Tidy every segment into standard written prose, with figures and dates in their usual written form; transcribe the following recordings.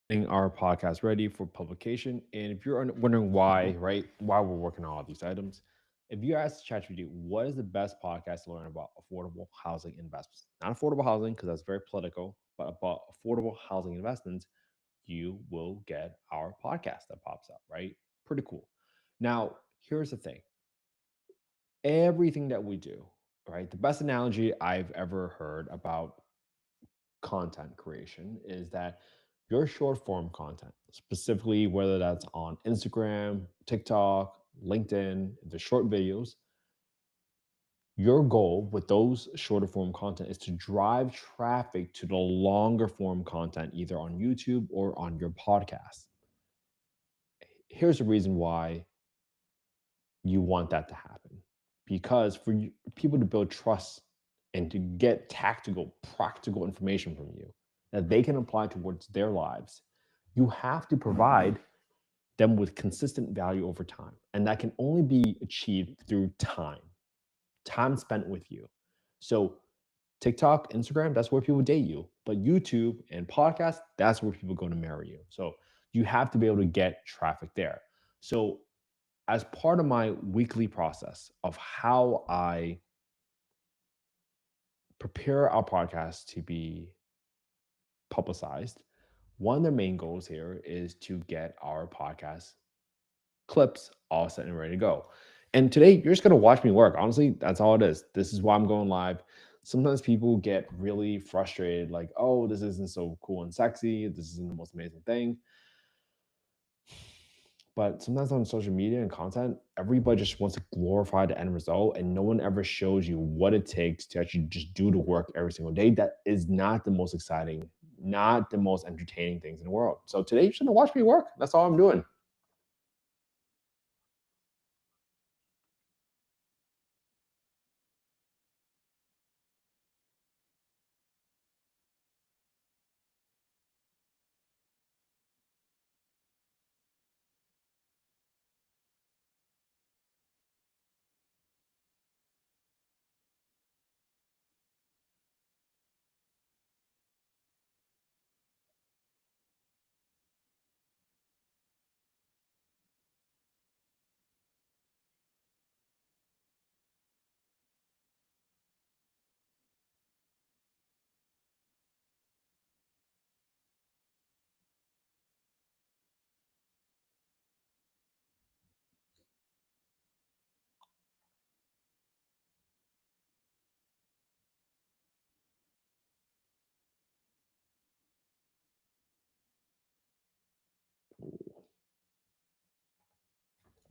getting our podcast ready for publication. And if you're wondering why, right, why we're working on all these items, if you ask ChatGPT, what is the best podcast to learn about affordable housing investments? Not affordable housing, because that's very political, but about affordable housing investments, you will get our podcast that pops up, right? Pretty cool. Now, here's the thing everything that we do, right? The best analogy I've ever heard about content creation is that your short form content, specifically whether that's on Instagram, TikTok, LinkedIn, the short videos, your goal with those shorter form content is to drive traffic to the longer form content, either on YouTube or on your podcast. Here's the reason why you want that to happen. Because for people to build trust and to get tactical, practical information from you that they can apply towards their lives, you have to provide them with consistent value over time. And that can only be achieved through time spent with you. So, TikTok, Instagram, that's where people date you. But YouTube and podcasts, that's where people go to marry you. So, you have to be able to get traffic there. So, as part of my weekly process of how I prepare our podcast to be publicized, one of the main goals here is to get our podcast clips all set and ready to go. And today, you're just going to watch me work. Honestly, that's all it is. This is why I'm going live. Sometimes people get really frustrated, like, oh, this isn't so cool and sexy. This isn't the most amazing thing. But sometimes on social media and content, everybody just wants to glorify the end result, and no one ever shows you what it takes to actually just do the work every single day. That is not the most exciting, not the most entertaining things in the world. So today, you're just gonna watch me work. That's all I'm doing.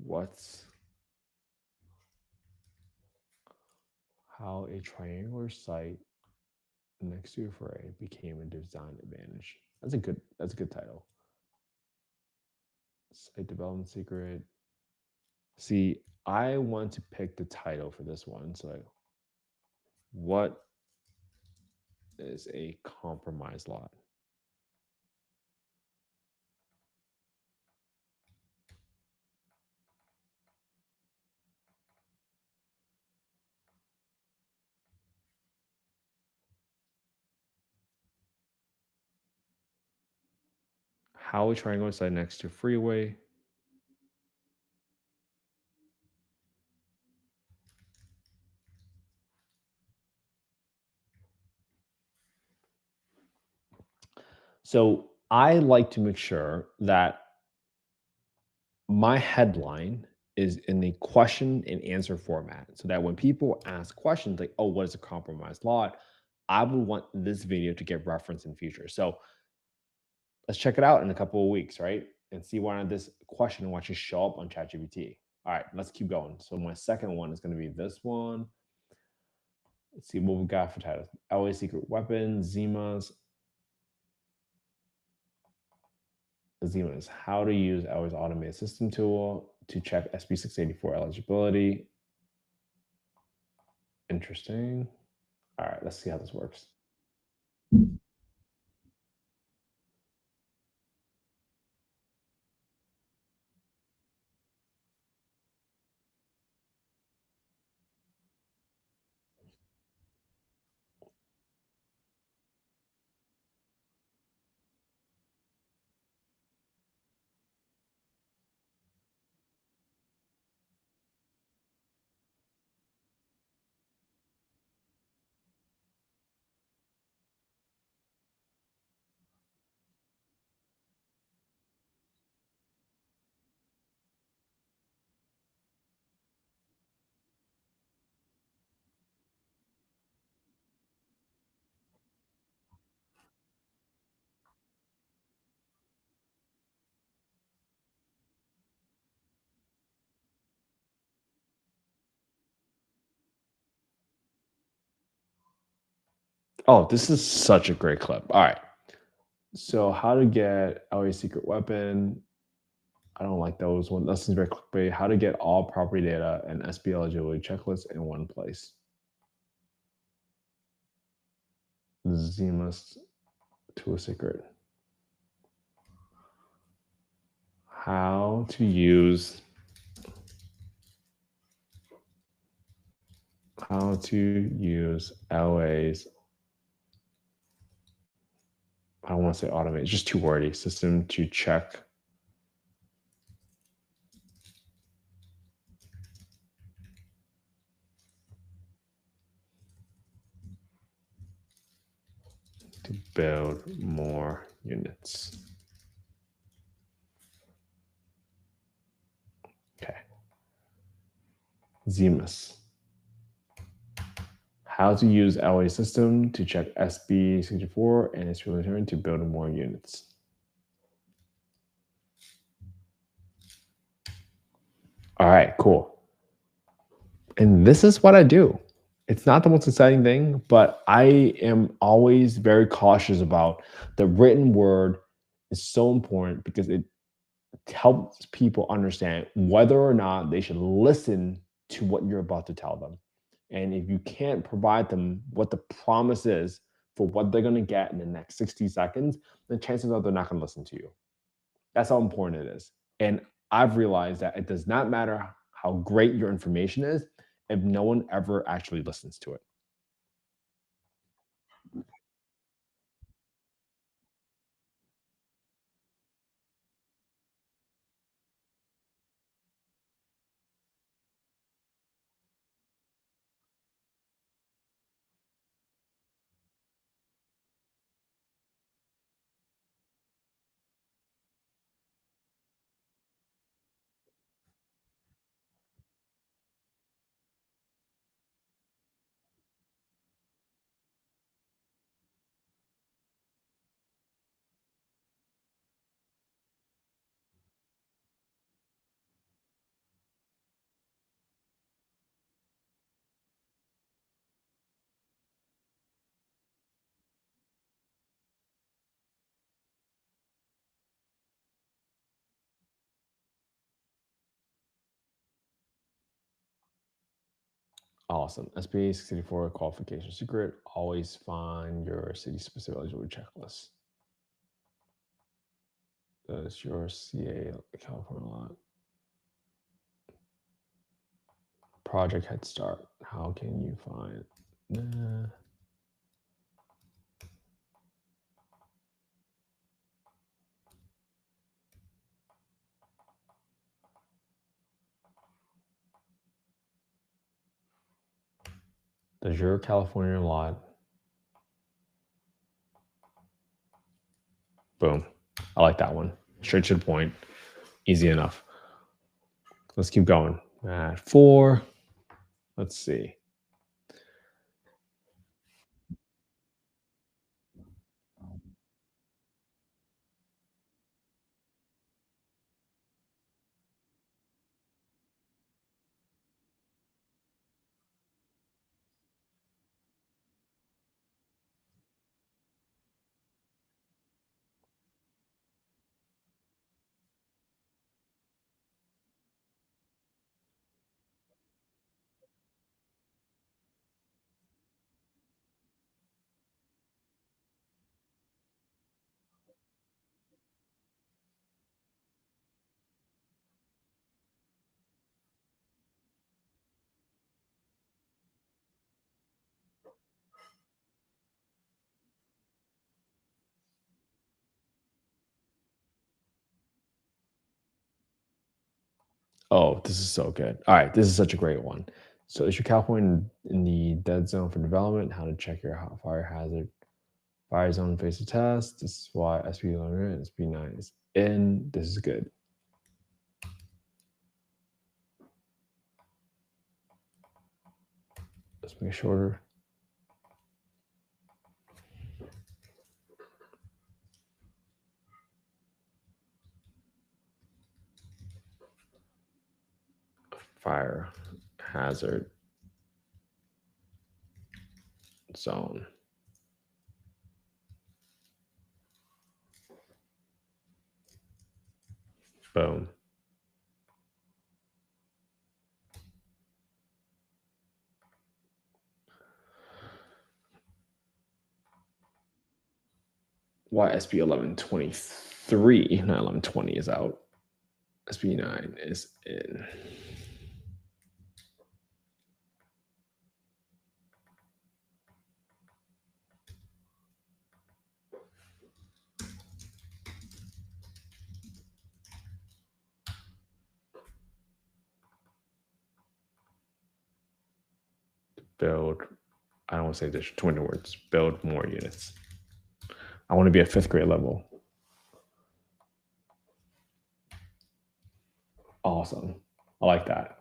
What's how a triangular site next to a fray became a design advantage? That's a good title. Site development secret. See, I want to pick the title for this one. So, what is a compromise lot? How a triangle site next to freeway. So I like to make sure that my headline is in the question and answer format so that when people ask questions like, oh, what is a compromised lot? I would want this video to get referenced in future. So let's check it out in a couple of weeks, right? And see why this question will actually show up on ChatGPT. All right, let's keep going. So my second one is going to be this one. Let's see what we got for titles. LA Secret Weapons, Zima's how to use LA's automated system tool to check SB 684 eligibility. Interesting. All right, let's see how this works. Oh, this is such a great clip. All right. So, how to get LA secret weapon? I don't like those ones. That seems very clickbait. How to get all property data and SB eligibility checklist in one place. Zima's to a secret. How to use LA's, I don't want to say automate, it's just too wordy, system to check to build more units. Okay. Zimas. How to use LA system to check SB64 and its return to build more units. All right, cool. And this is what I do. It's not the most exciting thing, but I am always very cautious about the written word is so important because it helps people understand whether or not they should listen to what you're about to tell them. And if you can't provide them what the promise is for what they're going to get in the next 60 seconds, then chances are they're not going to listen to you. That's how important it is. And I've realized that it does not matter how great your information is if no one ever actually listens to it. Awesome. SBA 64 qualification secret. Always find your city specific eligibility checklist. Does your CA California lot project head start? How can you find? Does your California lot? Boom. I like that one. Straight to the point. Easy enough. Let's keep going. At 4. Let's see. Oh, this is so good. All right, this is such a great one. So, is your California in the dead zone for development? How to check your fire hazard, fire zone phase of test. This is why SB 11 and SB 9 is in. This is good. Let's make it shorter. Fire hazard zone. Boom. Why SB 1123, not 1120 is out. SB 9 is in. Build, I don't want to say this 20 words, build more units. I want to be at 5th grade level. Awesome. I like that.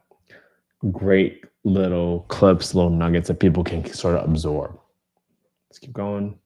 Great little clips, little nuggets that people can sort of absorb. Let's keep going.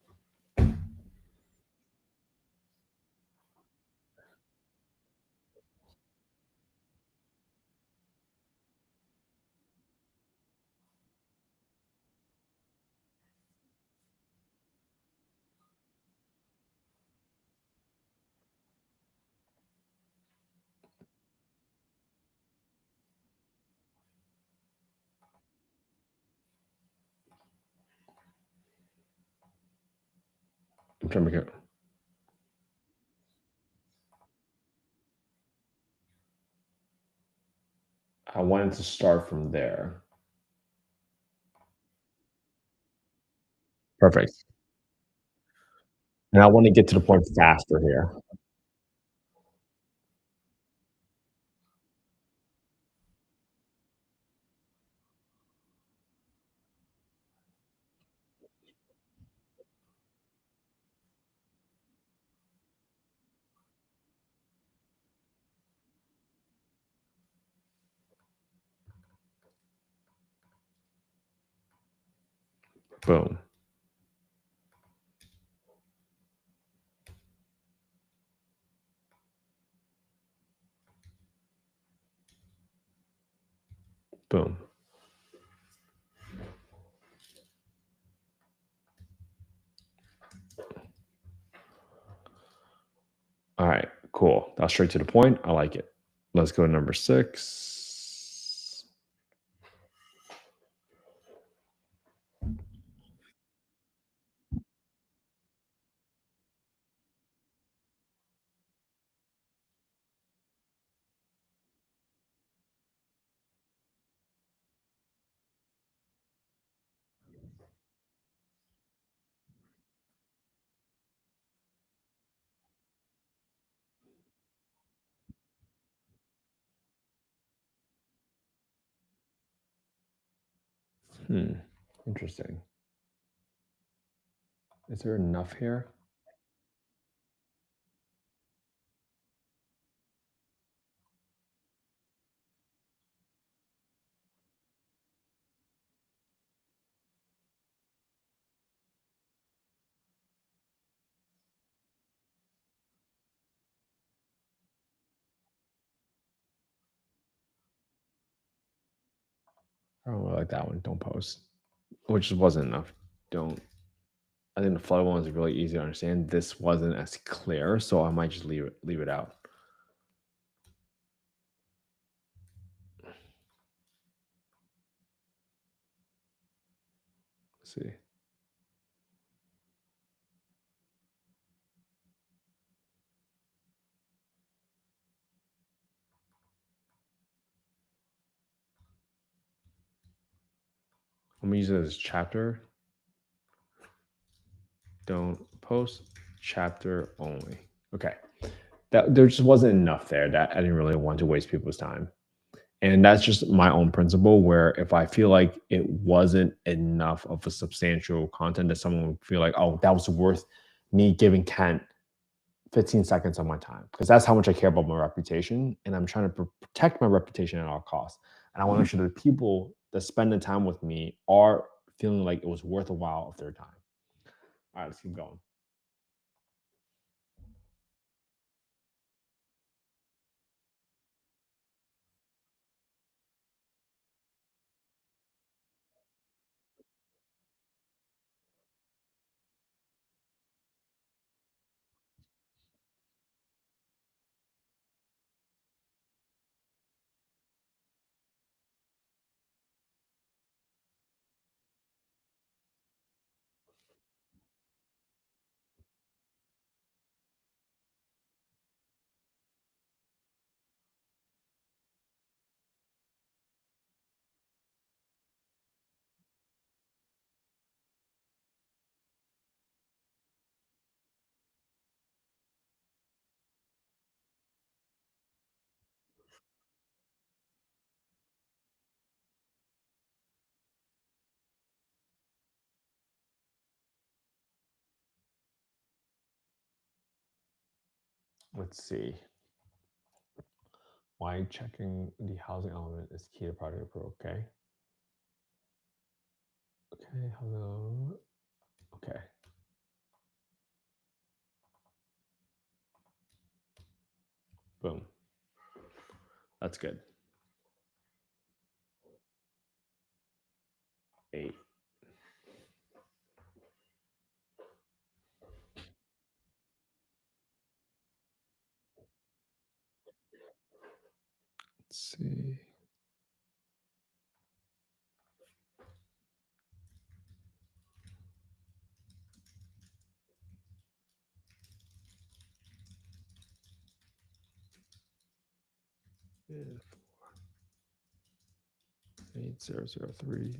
I'm trying to make it. I wanted to start from there. Perfect. And I want to get to the point faster here. Boom. Boom. All right, cool. That's straight to the point. I like it. Let's go to number 6. Hmm. Interesting. Is there enough here? I don't really like that one. Don't post. Which wasn't enough. Don't. I think the flood one was really easy to understand. This wasn't as clear, so I might just leave it out. Let's see. I'm gonna use it as chapter. Don't post chapter only. Okay. That there just wasn't enough there that I didn't really want to waste people's time. And that's just my own principle where if I feel like it wasn't enough of a substantial content that someone would feel like, oh, that was worth me giving Kent 15 seconds of my time. Because that's how much I care about my reputation. And I'm trying to protect my reputation at all costs. And I want to make sure that the people that spend the time with me are feeling like it was worth a while of their time. All right, let's keep going. Let's see. Why checking the housing element is key to project approval. Okay. Okay. Hello. Okay. Boom. That's good. 8. Let's see. If 8003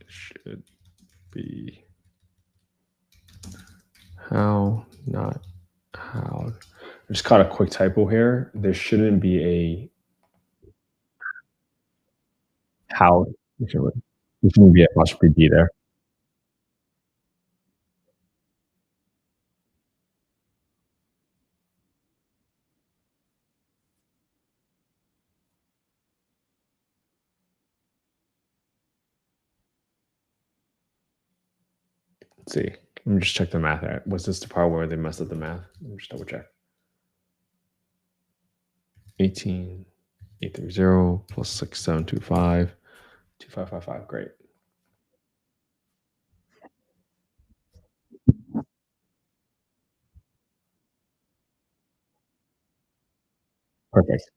should be how, not how. I just caught a quick typo here. There shouldn't be a how. There shouldn't be a apostrophe D there. Let's see. Let me just check the math. Was this the part where they messed up the math? Let me just double check. 18,830 plus 6725, 2555. Great. Perfect.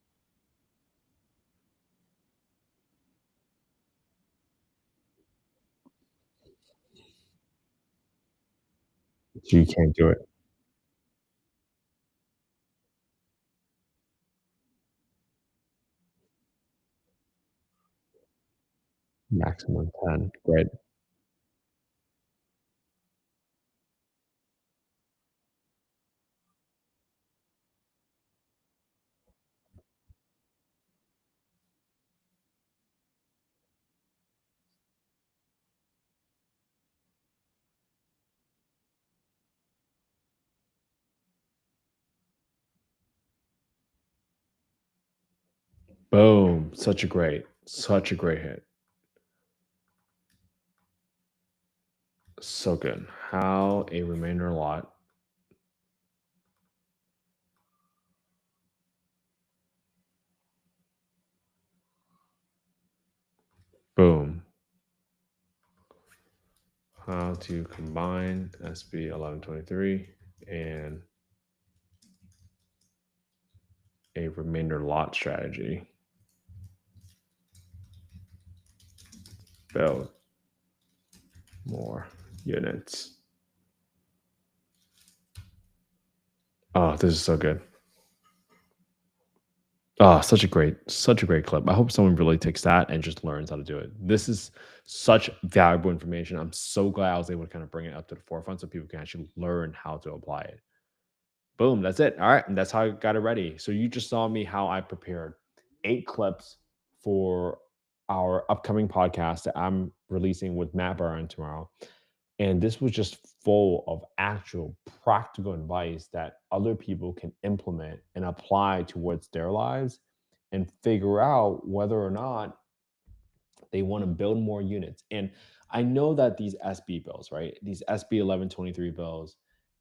So you can't do it. Maximum 10. Great. Boom. Such a great hit. So good. How a remainder lot. Boom. How to combine SB 1123 and a remainder lot strategy. Build more units. Oh, this is so good. Oh, such a great clip. I hope someone really takes that and just learns how to do it. This is such valuable information. I'm so glad I was able to kind of bring it up to the forefront so people can actually learn how to apply it. Boom, that's it. All right, and that's how I got it ready. So you just saw me how I prepared 8 clips for our upcoming podcast that I'm releasing with Matt Barron tomorrow. And this was just full of actual practical advice that other people can implement and apply towards their lives and figure out whether or not they want to build more units. And I know that these SB bills, right? These SB 1123 bills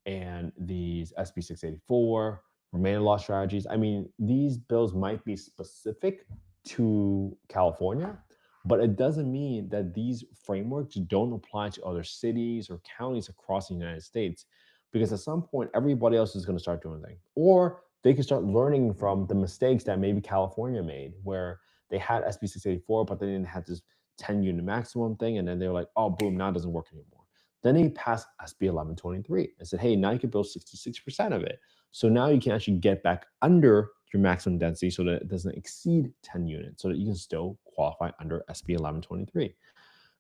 and these SB 684, remainder law strategies. I mean, these bills might be specific to California, but it doesn't mean that these frameworks don't apply to other cities or counties across the United States. Because at some point, everybody else is going to start doing things. Or they can start learning from the mistakes that maybe California made, where they had SB 684, but they didn't have this 10 unit maximum thing. And then they were like, oh, boom, now it doesn't work anymore. Then they passed SB 1123 and said, hey, now you can build 66% of it. So now you can actually get back under your maximum density so that it doesn't exceed 10 units, so that you can still qualify under SB 1123.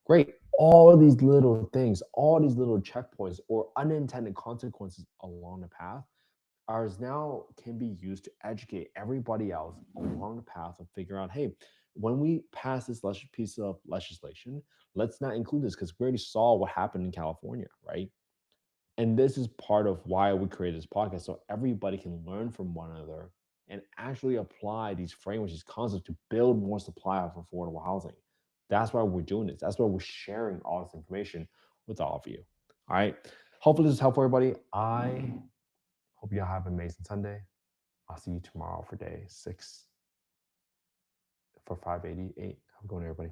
Great. All these little things, all these little checkpoints or unintended consequences along the path ours now can be used to educate everybody else along the path and figure out, hey, when we pass this piece of legislation, let's not include this because we already saw what happened in California, right? And this is part of why we created this podcast, so everybody can learn from one another and actually apply these frameworks, these concepts to build more supply of affordable housing. That's why we're doing this. That's why we're sharing all this information with all of you. All right. Hopefully, this is helpful, everybody. I hope you all have an amazing Sunday. I'll see you tomorrow for day 6 for 588. Have a good one, everybody.